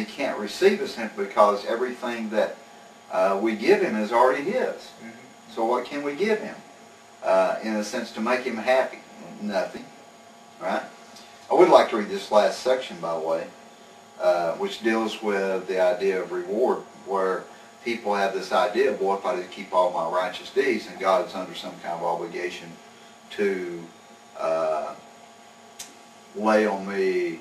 can't receive it simply because everything that we give him is already his. So what can we give him? In a sense, to make him happy? Nothing. Right? I would like to read this last section, by the way, which deals with the idea of reward, where people have this idea, boy, if I did keep all my righteous deeds, and God is under some kind of obligation to lay on me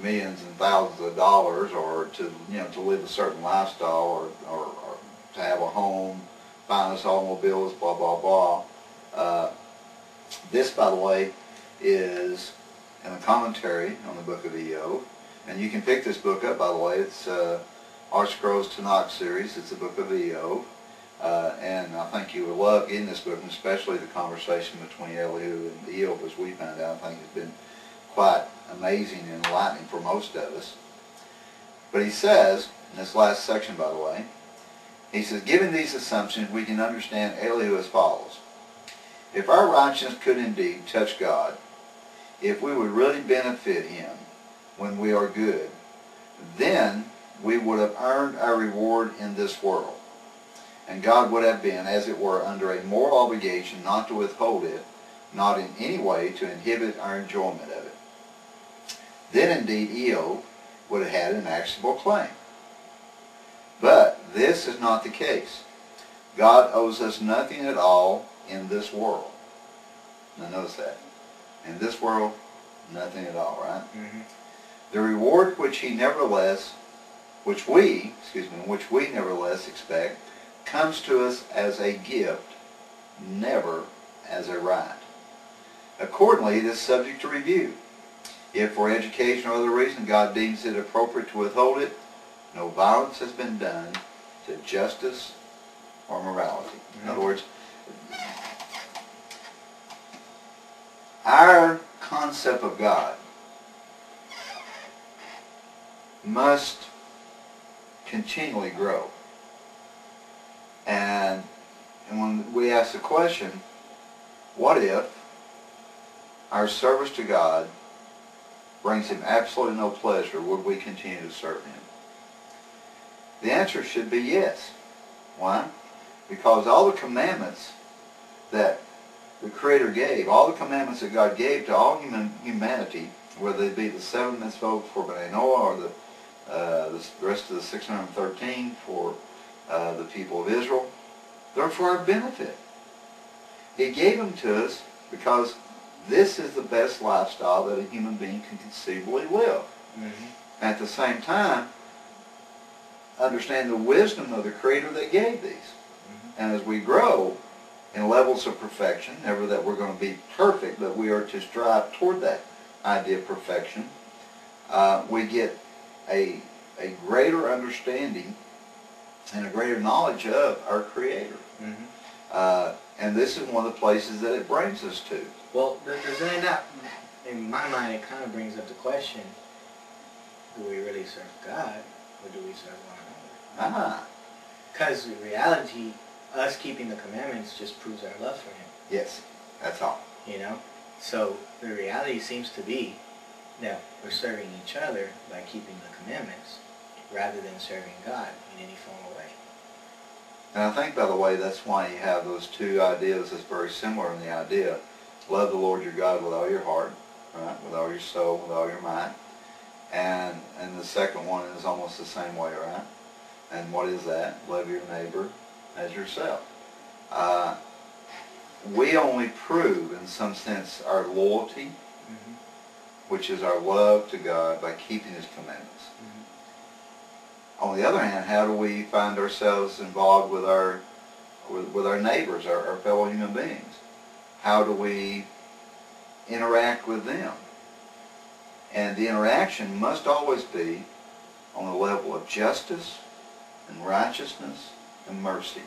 millions and thousands of dollars, or to to live a certain lifestyle, or to have a home, finest automobiles, blah blah blah. This, by the way, is in a commentary on the book of Iyov, and you can pick this book up, by the way. It's ArtScrolls Tanakh series. It's the book of Iyov, and I think you would love getting this book, and especially the conversation between Elihu and Iyov, as we found out. I think it's been quite amazing and enlightening for most of us. But he says, in this last section, by the way, he says, given these assumptions, we can understand Elihu as follows. If our righteousness could indeed touch God, if we would really benefit him when we are good, then we would have earned our reward in this world. And God would have been, as it were, under a moral obligation not to withhold it, not in any way to inhibit our enjoyment of it. Then indeed Iyov would have had an actionable claim. But this is not the case. God owes us nothing at all in this world. Now notice that. In this world, nothing at all, right? The reward which we nevertheless expect, comes to us as a gift, never as a right. Accordingly, it is subject to review. If for education or other reason God deems it appropriate to withhold it, no violence has been done to justice or morality. In other words, our concept of God must continually grow. And when we ask the question, what if our service to God brings him absolutely no pleasure, would we continue to serve him? The answer should be yes. Why? Because all the commandments that the Creator gave, all the commandments that God gave to all humanity, whether they be the 7 mitzvot for Bnei Noah, or the rest of the 613 for the people of Israel, they're for our benefit. He gave them to us because this is the best lifestyle that a human being can conceivably live. At the same time, understand the wisdom of the Creator that gave these. And as we grow in levels of perfection, never that we're going to be perfect, but we are to strive toward that idea of perfection, we get a greater understanding and a greater knowledge of our Creator. And this is one of the places that it brings us to. Well, does that not, in my mind, it kind of brings up the question, do we really serve God, or do we serve one another? Because in reality, us keeping the commandments just proves our love for him. Yes, that's all. You know? So the reality seems to be that we're serving each other by keeping the commandments rather than serving God in any formal way. And I think, by the way, that's why you have those two ideas that's very similar in the idea. Love the Lord your God with all your heart, right? With all your soul, with all your mind. And the second one is almost the same way, right? And what is that? Love your neighbor as yourself. We only prove, in some sense, our loyalty, which is our love to God, by keeping his commandments. On the other hand, how do we find ourselves involved with our neighbors, our fellow human beings? How do we interact with them? And the interaction must always be on the level of justice and righteousness and mercy.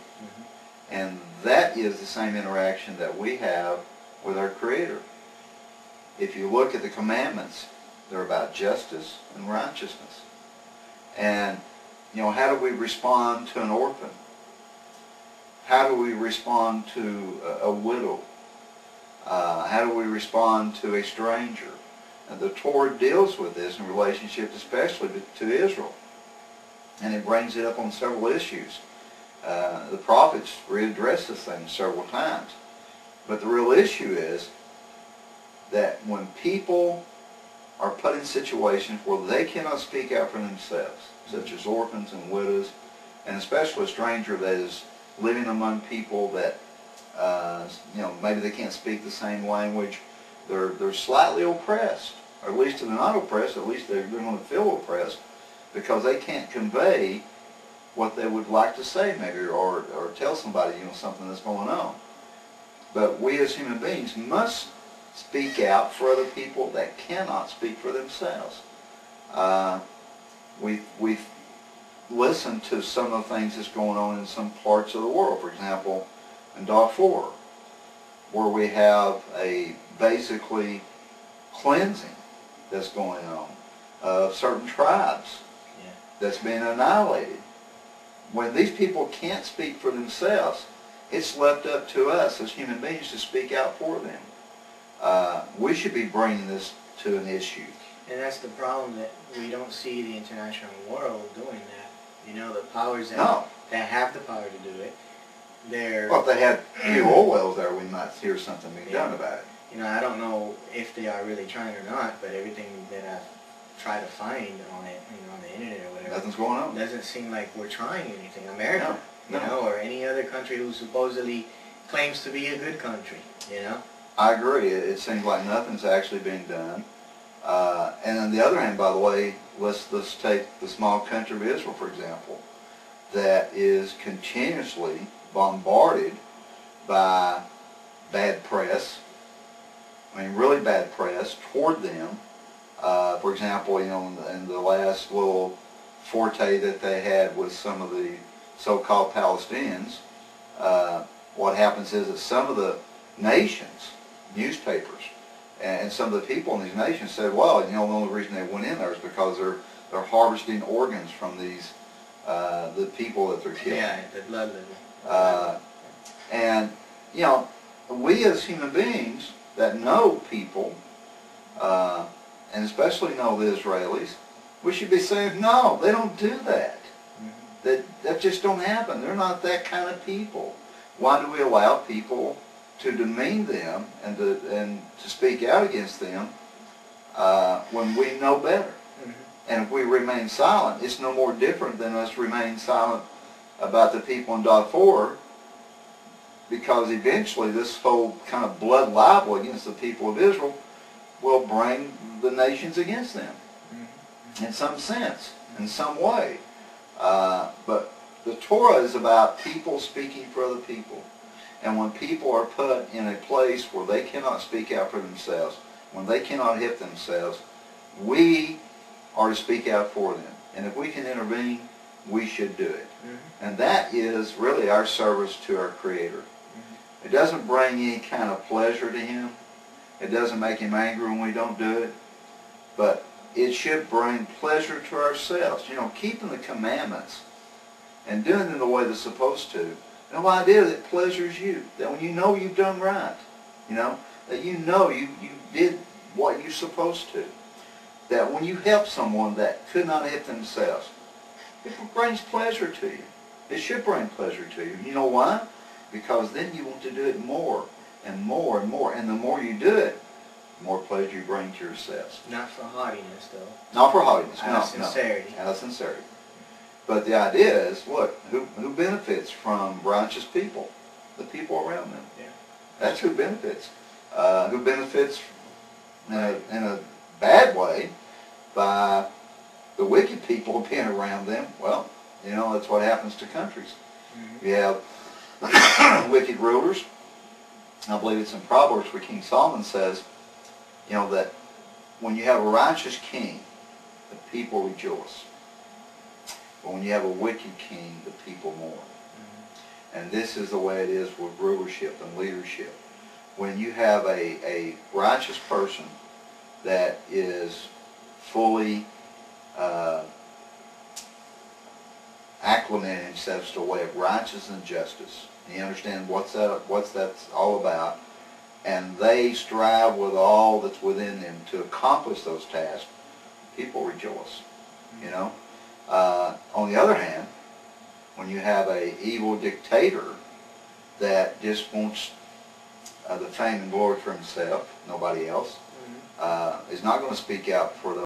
And that is the same interaction that we have with our Creator. If you look at the commandments, they're about justice and righteousness. And, how do we respond to an orphan? How do we respond to a widow? How do we respond to a stranger? And the Torah deals with this in relationship especially to Israel. and it brings it up on several issues. The prophets readdress this thing several times. But the real issue is that when people are put in situations where they cannot speak out for themselves, such as orphans and widows, and especially a stranger that is living among people that, maybe they can't speak the same language, they're slightly oppressed. Or at least if they're not oppressed, at least they're going to feel oppressed because they can't convey what they would like to say maybe, or tell somebody, something that's going on. But we as human beings must speak out for other people that cannot speak for themselves. We've listened to some of the things that's going on in some parts of the world. For example, in Darfur, where we have a basically cleansing that's going on of certain tribes that's being annihilated. When these people can't speak for themselves, it's left up to us as human beings to speak out for them. We should be bringing this to an issue. And that's the problem, that we don't see the international world doing that. The powers that have the power to do it, well, if they had few oil wells there, we might hear something being done about it. I don't know if they are really trying or not, but everything that I've tried to find on it, on the internet or whatever, nothing's going on. Doesn't seem like we're trying anything. America, no. Or any other country who supposedly claims to be a good country, I agree. It seems like nothing's actually being done. And on the other hand, by the way, let's take the small country of Israel, for example, that is continuously bombarded by bad press. Really bad press toward them. For example, in the last little forte that they had with some of the so-called Palestinians, what happens is that some of the nations, newspapers, and some of the people in these nations said, well, the only reason they went in there is because they're harvesting organs from these the people that they're killing. Yeah, the blood. And we as human beings that know people, and especially know the Israelis, we should be saying, no, they don't do that. That just don't happen. They're not that kind of people. Why do we allow people to demean them and to speak out against them when we know better? And if we remain silent, it's no more different than us remaining silent about the people in Darfur, because eventually this whole kind of blood libel against the people of Israel will bring the nations against them in some sense, in some way. But the Torah is about people speaking for other people. And when people are put in a place where they cannot speak out for themselves, when they cannot help themselves, we are to speak out for them. And if we can intervene, we should do it. And that is really our service to our Creator. It doesn't bring any kind of pleasure to Him. It doesn't make Him angry when we don't do it. But it should bring pleasure to ourselves. Keeping the commandments and doing them the way they're supposed to. No idea that pleasures you. That when you've done right, that you did what you're supposed to. That when you help someone that could not help themselves, it brings pleasure to you. It should bring pleasure to you. You know why? Because then you want to do it more and more and more. And the more you do it, the more pleasure you bring to yourselves. Not for haughtiness, though. Not for haughtiness. Out of sincerity. Out of sincerity. But the idea is, look, who benefits from righteous people? The people around them. Yeah. That's who benefits. Who benefits in a bad way by the wicked people being around them? Well, that's what happens to countries. You have wicked rulers. I believe it's in Proverbs where King Solomon says, that when you have a righteous king, the people rejoice. But when you have a wicked king, the people mourn. And this is the way it is with rulership and leadership. When you have a righteous person that is fully acclimating themselves to a way of righteousness and justice, and you understand what's that's all about, and they strive with all that's within them to accomplish those tasks, people rejoice. On the the other hand, when you have a evil dictator that just wants the fame and glory for himself, nobody else, is not going to speak out for the